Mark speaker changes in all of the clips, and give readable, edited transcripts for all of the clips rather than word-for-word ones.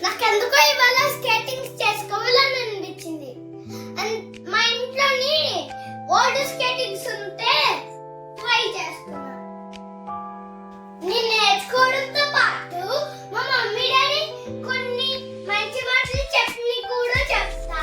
Speaker 1: నాకెందుకో ఇవాళ స్కేటింగ్ చేసుకోవాలని అనిపించింది. మా ఇంట్లోని ఓల్డ్ స్కేటింగ్స్ ఉంటే ట్రై చేస్తున్నా. నేను నేర్చుకోవడంతో పాటు మా మమ్మీ డాడీ కొన్ని మంచి మాటలు చెప్పి కూడా చెప్తా.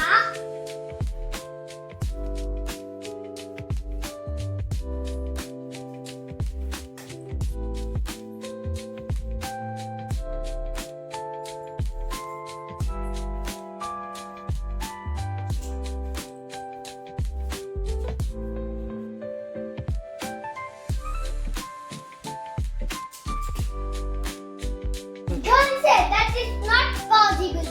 Speaker 1: Don't say that is not possible.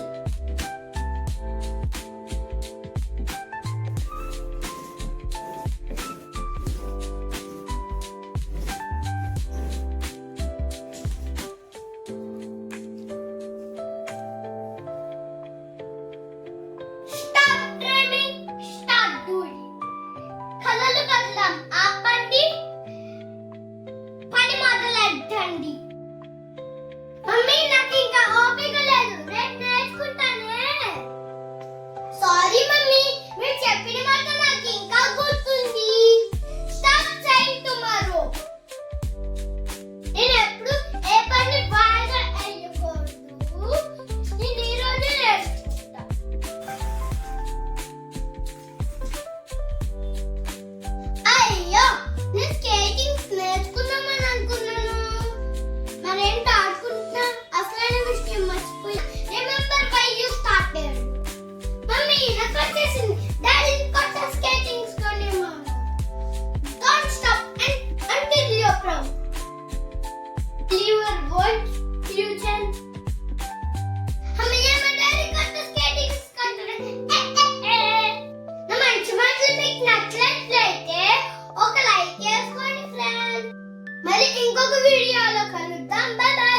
Speaker 1: Stop dreaming, start doing. కలలు కదలం ఆపండి, పని మొదలెట్టండి. మమ్మీ నాకు ఇంకా ఓపిక లేదు, రేపు నేర్చుకుంటానే. సారీ మమ్మీ, మీరు చెప్పిన మాట నాకు ఇంకా గుర్తుంది. Stop saying tomorrow. నేను ఎప్పుడు ఏ పని వాయిదా వేయకూడదు. నేను ఈ రోజు నేర్చుకుంటా. అయ్యో, నేను స్కేటింగ్ నేర్చుకుందామని అనుకున్నాను. మరేంటి ఆడుకుంటున్నా? అసలైన విషయం మర్చిపోయా. Remember why you started. Mummy నాకు వచ్చేసింది. డాడీ కొత్త స్కేటింగ్స్ కొనేమా. Don't stop until you're proud. Your world future. అమ్మయ్య, మా డాడీ కొత్త స్కేటింగ్స్ కొంటాడు. నా మంచి మాటలు మీకు నచ్చినట్లయితే ఒక లైక్ చేసుకోండి ఫ్రెండ్స్. మరి ఇంకొక వీడియోలో కలుద్దాం. By by.